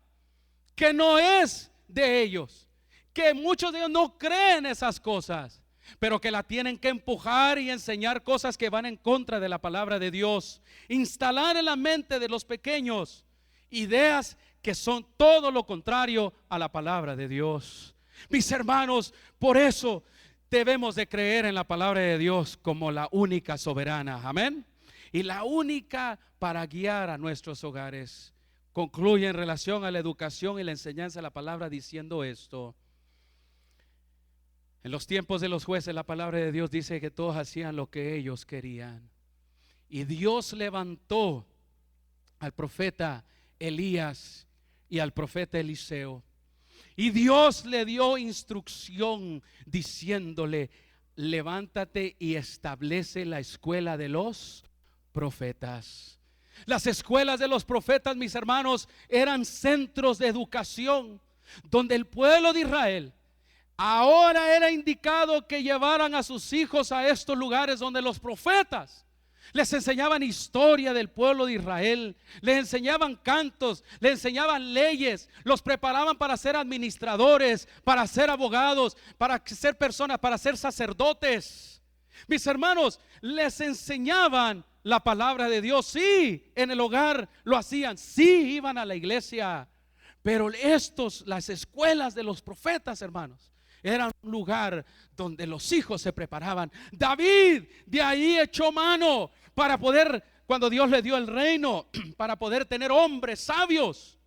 que no es de ellos, que muchos de ellos no creen esas cosas, pero que la tienen que empujar y enseñar cosas que van en contra de la palabra de Dios. Instalar en la mente de los pequeños ideas que son todo lo contrario a la palabra de Dios. Mis hermanos, por eso debemos de creer en la palabra de Dios como la única soberana, amén, y la única para guiar a nuestros hogares. Concluye en relación a la educación y la enseñanza de la palabra diciendo esto: en los tiempos de los jueces, la palabra de Dios dice que todos hacían lo que ellos querían, y Dios levantó al profeta Elías y al profeta Eliseo, y Dios le dio instrucción diciéndole: levántate y establece la escuela de los profetas. Las escuelas de los profetas, mis hermanos, eran centros de educación donde el pueblo de Israel ahora era indicado que llevaran a sus hijos a estos lugares donde los profetas les enseñaban historia del pueblo de Israel, les enseñaban cantos, les enseñaban leyes, los preparaban para ser administradores, para ser abogados, para ser personas, para ser sacerdotes. Mis hermanos, les enseñaban la palabra de Dios. Sí, en el hogar lo hacían, sí iban a la iglesia, pero las escuelas de los profetas, hermanos, Era un lugar donde los hijos se preparaban. David de ahí echó mano para poder, cuando Dios le dio el reino, para poder tener hombres sabios,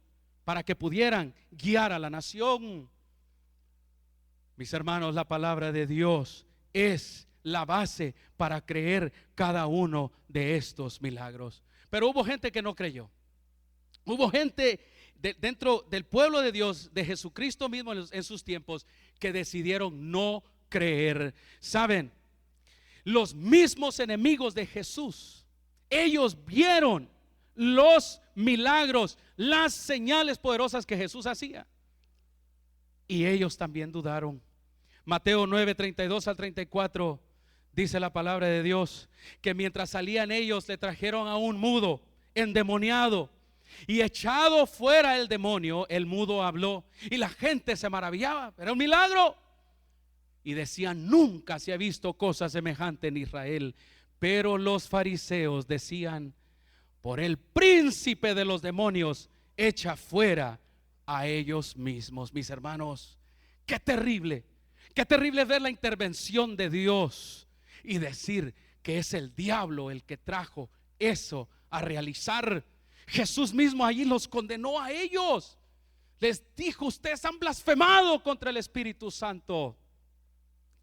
para que pudieran guiar a la nación. Mis hermanos, la palabra de Dios es la base para creer cada uno de estos milagros. Pero hubo gente que no creyó. Hubo gente dentro del pueblo de Dios, de Jesucristo mismo en sus tiempos, que decidieron no creer. Saben, los mismos enemigos de Jesús, ellos vieron los milagros, las señales poderosas que Jesús hacía, y ellos también dudaron. Mateo 9, 32 al 34 dice la palabra de Dios que mientras salían ellos, le trajeron a un mudo endemoniado, y echado fuera el demonio, el mudo habló, y la gente se maravillaba. Era un milagro, y decían: nunca se ha visto cosa semejante en Israel. Pero los fariseos decían: por el príncipe de los demonios, echa fuera a ellos mismos. Mis hermanos, qué terrible es ver la intervención de Dios y decir que es el diablo el que trajo eso a realizar. Jesús mismo allí los condenó a ellos. Les dijo: ustedes han blasfemado contra el Espíritu Santo.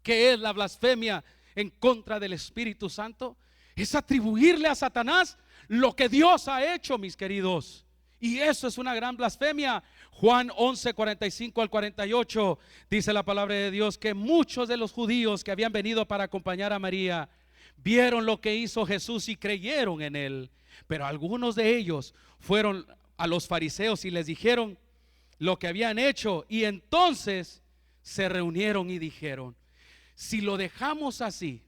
¿Qué es la blasfemia en contra del Espíritu Santo? Es atribuirle a Satanás lo que Dios ha hecho, mis queridos. Y eso es una gran blasfemia. Juan 11, 45 al 48 dice la palabra de Dios que muchos de los judíos que habían venido para acompañar a María vieron lo que hizo Jesús y creyeron en él. Pero algunos de ellos fueron a los fariseos y les dijeron lo que habían hecho, y entonces se reunieron y dijeron: si lo dejamos así,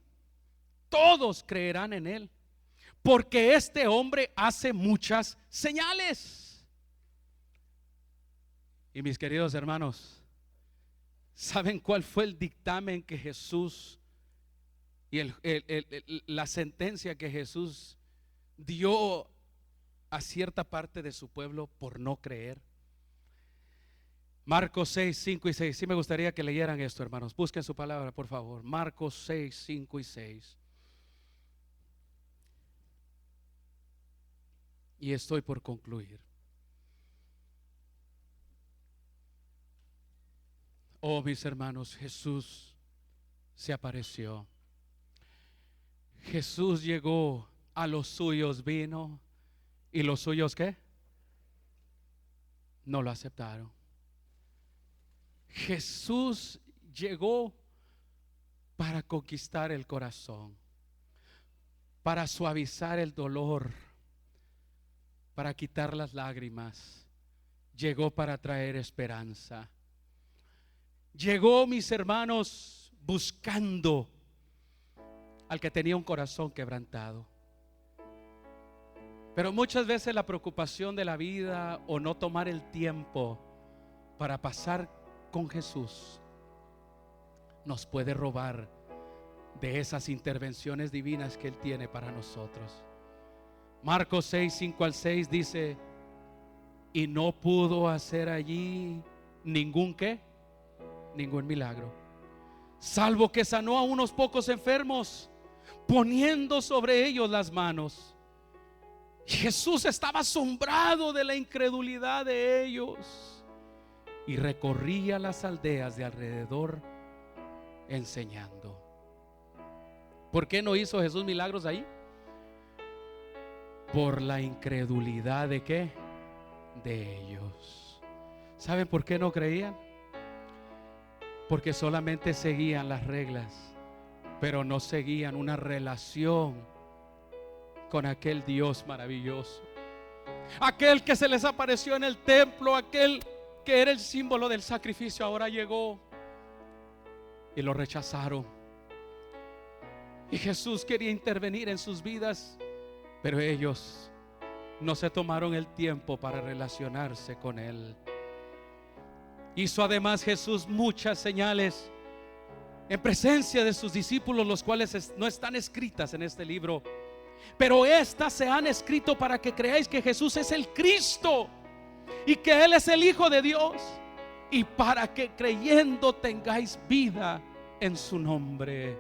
todos creerán en él, porque este hombre hace muchas señales. Y mis queridos hermanos, ¿saben cuál fue el dictamen que Jesús y la sentencia que Jesús dio a cierta parte de su pueblo por no creer? Marcos 6, 5 y 6. Sí me gustaría que leyeran esto, hermanos. Busquen su palabra, por favor. Marcos 6, 5 y 6. Y estoy por concluir. Oh, mis hermanos, Jesús se apareció. Jesús llegó, a los suyos vino, y los suyos, ¿qué? No lo aceptaron. Jesús llegó para conquistar el corazón, para suavizar el dolor, para quitar las lágrimas. Llegó para traer esperanza. Llegó, mis hermanos, buscando al que tenía un corazón quebrantado. Pero muchas veces la preocupación de la vida o no tomar el tiempo para pasar con Jesús nos puede robar de esas intervenciones divinas que Él tiene para nosotros. Marcos 6, 5 al 6 dice: y no pudo hacer allí ningún milagro, salvo que sanó a unos pocos enfermos, poniendo sobre ellos las manos. Jesús estaba asombrado de la incredulidad de ellos y recorría las aldeas de alrededor enseñando. ¿Por qué no hizo Jesús milagros ahí? Por la incredulidad de ¿qué? De ellos. ¿Saben por qué no creían? Porque solamente seguían las reglas, pero no seguían una relación con aquel Dios maravilloso, aquel que se les apareció en el templo, aquel que era el símbolo del sacrificio. Ahora llegó y lo rechazaron. Y Jesús quería intervenir en sus vidas, pero ellos no se tomaron el tiempo para relacionarse con Él. Hizo además Jesús muchas señales en presencia de sus discípulos, los cuales no están escritas en este libro, pero estas se han escrito para que creáis que Jesús es el Cristo y que Él es el Hijo de Dios, y para que creyendo tengáis vida en su nombre.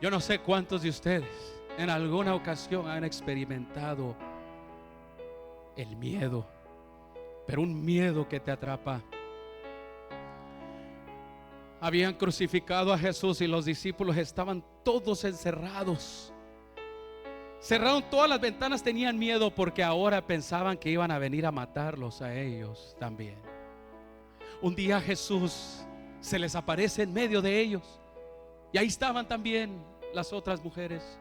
Yo no sé cuántos de ustedes en alguna ocasión han experimentado el miedo, pero un miedo que te atrapa. Habían crucificado a Jesús y los discípulos estaban todos encerrados. Cerraron todas las ventanas, tenían miedo porque ahora pensaban que iban a venir a matarlos a ellos también. Un día Jesús se les aparece en medio de ellos y ahí estaban también las otras mujeres.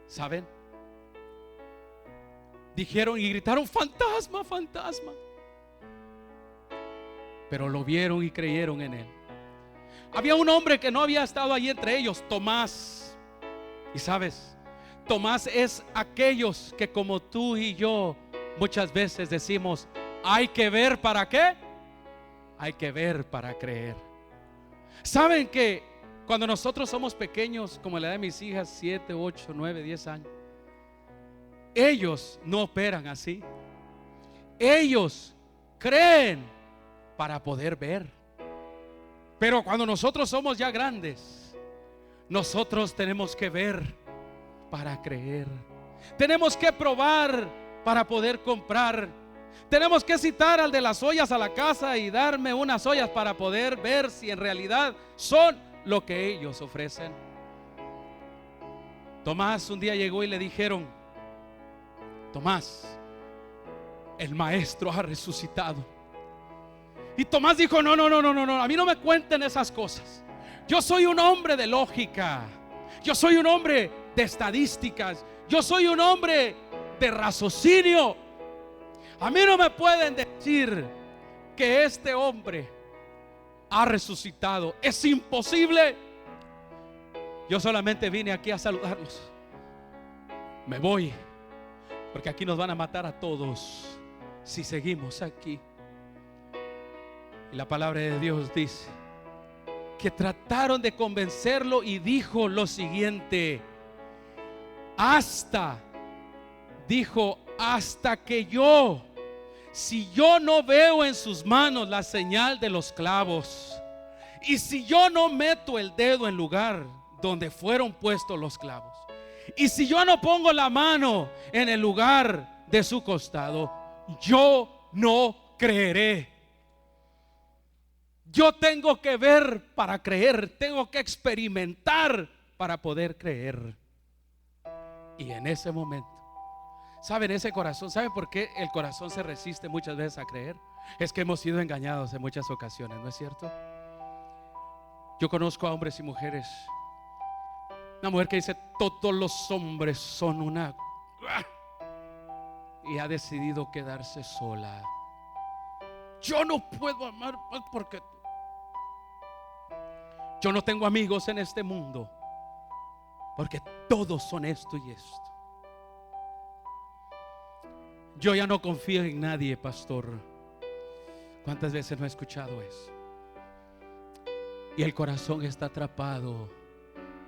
¿Saben? Dijeron y gritaron: fantasma, fantasma. Pero lo vieron y creyeron en él. Había un hombre que no había estado allí entre ellos, Tomás. Y sabes, Tomás es aquellos que como tú y yo muchas veces decimos: hay que ver para qué, hay que ver para creer. Saben que cuando nosotros somos pequeños, como la edad de mis hijas, 7, 8, 9, 10 años, ellos no operan así. Ellos creen para poder ver. Pero cuando nosotros somos ya grandes, nosotros tenemos que ver para creer. Tenemos que probar para poder comprar. Tenemos que citar al de las ollas a la casa y darme unas ollas para poder ver si en realidad son lo que ellos ofrecen. Tomás un día llegó y le dijeron: Tomás, el maestro ha resucitado. Y Tomás dijo: no, a mí no me cuenten esas cosas. Yo soy un hombre de lógica, yo soy un hombre de estadísticas, yo soy un hombre de raciocinio. A mí no me pueden decir que este hombre ha resucitado. Es imposible. Yo solamente vine aquí a saludarlos. Me voy, porque aquí nos van a matar a todos si seguimos aquí. Y la palabra de Dios dice que trataron de convencerlo y dijo lo siguiente: hasta que yo, si yo no veo en sus manos la señal de los clavos, y si yo no meto el dedo en lugar donde fueron puestos los clavos, y si yo no pongo la mano en el lugar de su costado, yo no creeré. Yo tengo que ver para creer, tengo que experimentar para poder creer. Y en ese momento, ¿saben? Ese corazón, ¿saben por qué el corazón se resiste muchas veces a creer? Es que hemos sido engañados en muchas ocasiones, ¿no es cierto? Yo conozco a hombres y mujeres. Una mujer que dice: todos los hombres son una... y ha decidido quedarse sola. Yo no puedo amar porque yo no tengo amigos en este mundo, porque todos son esto y esto. Yo ya no confío en nadie, pastor. ¿Cuántas veces no he escuchado eso? Y el corazón está atrapado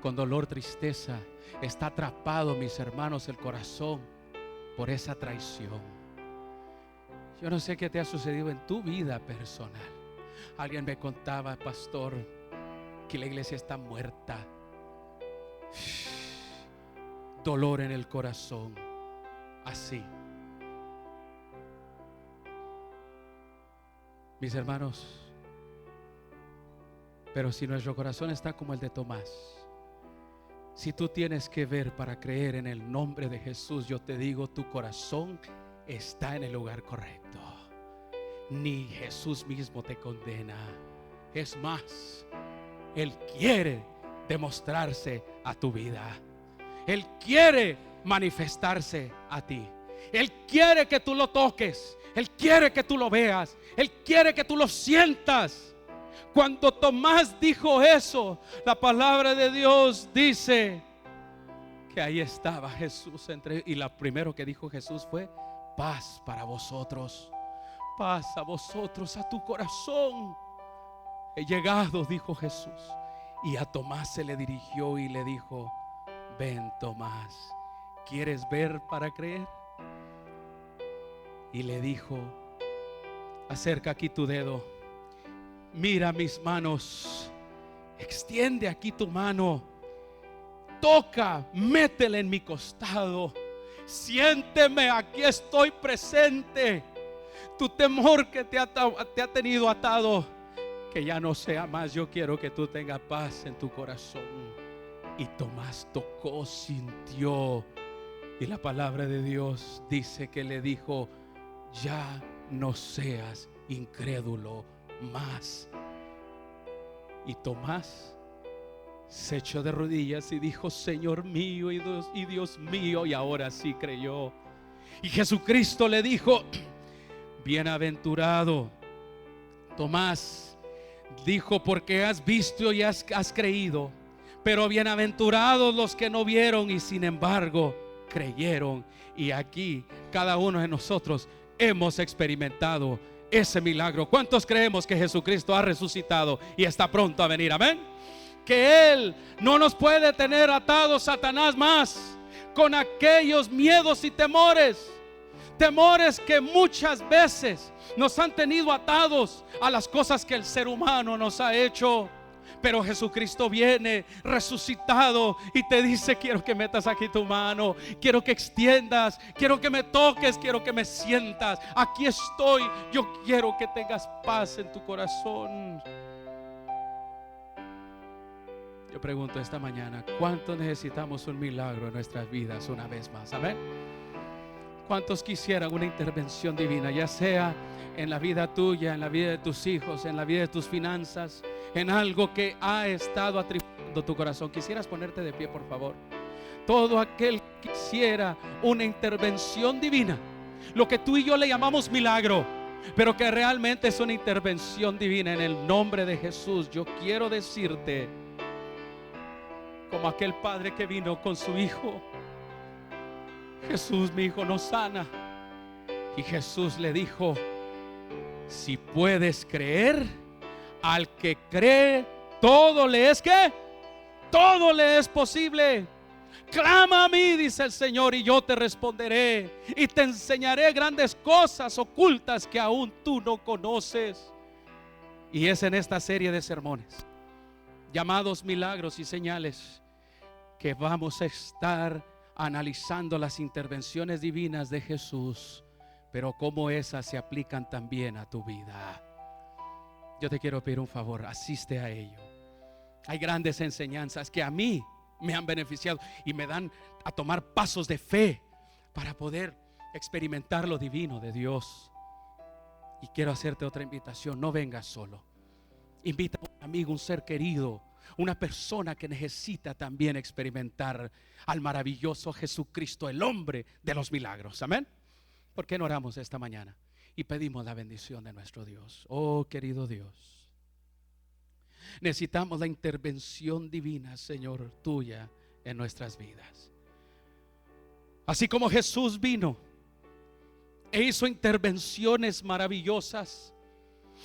con dolor, tristeza. Está atrapado, mis hermanos, el corazón por esa traición. Yo no sé qué te ha sucedido en tu vida personal. Alguien me contaba, pastor, que la iglesia está muerta. Dolor en el corazón. Así. Mis hermanos, pero si nuestro corazón está como el de Tomás, si tú tienes que ver para creer en el nombre de Jesús, yo te digo, tu corazón está en el lugar correcto. Ni Jesús mismo te condena. Es más, Él quiere demostrarse a tu vida. Él quiere manifestarse a ti. Él quiere que tú lo toques. Él quiere que tú lo veas. Él quiere que tú lo sientas. Cuando Tomás dijo eso, la palabra de Dios dice que ahí estaba Jesús y lo primero que dijo Jesús fue: paz para vosotros, paz a vosotros, a tu corazón. He llegado, dijo Jesús. Y a Tomás se le dirigió y le dijo: ven, Tomás, ¿quieres ver para creer? Y le dijo: Acerca aquí tu dedo. Mira mis manos. Extiende aquí tu mano. Toca, métele en mi costado. Siénteme, aquí estoy presente. Tu temor que te ha tenido atado, que ya no sea más. Yo quiero que tú tengas paz en tu corazón. Y Tomás tocó, sintió. Y la palabra de Dios dice que le dijo: ya no seas incrédulo más. Y Tomás se echó de rodillas y dijo: Señor mío y Dios mío. Y ahora sí creyó. Y Jesucristo le dijo: bienaventurado Tomás, dijo, porque has visto y has creído. Pero bienaventurados los que no vieron y sin embargo creyeron. Y aquí cada uno de nosotros hemos experimentado ese milagro. ¿Cuántos creemos que Jesucristo ha resucitado y está pronto a venir? Amén. Que Él no nos puede tener atados, Satanás, más con aquellos miedos y temores. Temores que muchas veces nos han tenido atados a las cosas que el ser humano nos ha hecho. Pero Jesucristo viene resucitado y te dice: quiero que metas aquí tu mano, quiero que extiendas, quiero que me toques, quiero que me sientas. Aquí estoy, yo quiero que tengas paz en tu corazón. Yo pregunto esta mañana: ¿cuánto necesitamos un milagro en nuestras vidas una vez más? Amén. ¿Cuántos quisieran una intervención divina, ya sea en la vida tuya, en la vida de tus hijos, en la vida de tus finanzas, en algo que ha estado atribulando tu corazón? Quisieras ponerte de pie, por favor. Todo aquel que quisiera una intervención divina, lo que tú y yo le llamamos milagro, pero que realmente es una intervención divina, en el nombre de Jesús, yo quiero decirte, como aquel padre que vino con su hijo: Jesús, mi hijo no sana. Y Jesús le dijo: si puedes creer, al que cree, todo le es ¿qué? Todo le es posible. Clama a mí, dice el Señor, y yo te responderé y te enseñaré grandes cosas ocultas que aún tú no conoces. Y es en esta serie de sermones llamados Milagros y Señales que vamos a estar analizando las intervenciones divinas de Jesús, pero cómo esas se aplican también a tu vida. Yo te quiero pedir un favor: asiste a ello. Hay grandes enseñanzas que a mí me han beneficiado y me dan a tomar pasos de fe para poder experimentar lo divino de Dios. Y quiero hacerte otra invitación: no vengas solo. Invita a un amigo, un ser querido, una persona que necesita también experimentar al maravilloso Jesucristo, el hombre de los milagros. Amén. ¿Por qué no oramos esta mañana y pedimos la bendición de nuestro Dios? Oh, querido Dios, necesitamos la intervención divina, Señor, tuya en nuestras vidas. Así como Jesús vino e hizo intervenciones maravillosas,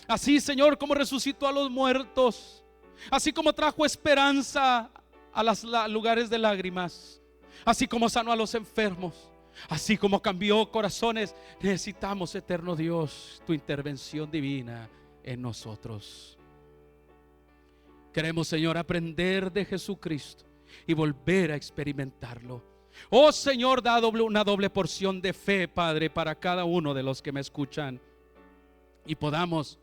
así, Señor, como resucitó a los muertos, así como trajo esperanza a los lugares de lágrimas, así como sanó a los enfermos, así como cambió corazones, necesitamos, eterno Dios, tu intervención divina en nosotros. Queremos, Señor, aprender de Jesucristo y volver a experimentarlo. Oh Señor, da una doble porción de fe, Padre, para cada uno de los que me escuchan, y podamos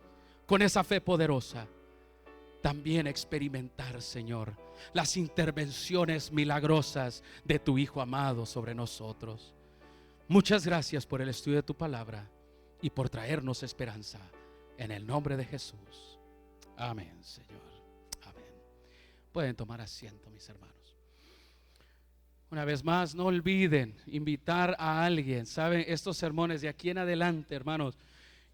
con esa fe poderosa también experimentar, Señor, las intervenciones milagrosas de tu Hijo amado sobre nosotros. Muchas gracias por el estudio de tu palabra y por traernos esperanza, en el nombre de Jesús. Amén, Señor. Amén. Pueden tomar asiento, mis hermanos. Una vez más, no olviden invitar a alguien. Saben, estos sermones de aquí en adelante, hermanos,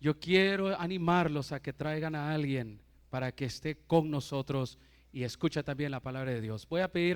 yo quiero animarlos a que traigan a alguien para que esté con nosotros y escuche también la palabra de Dios. Voy a pedir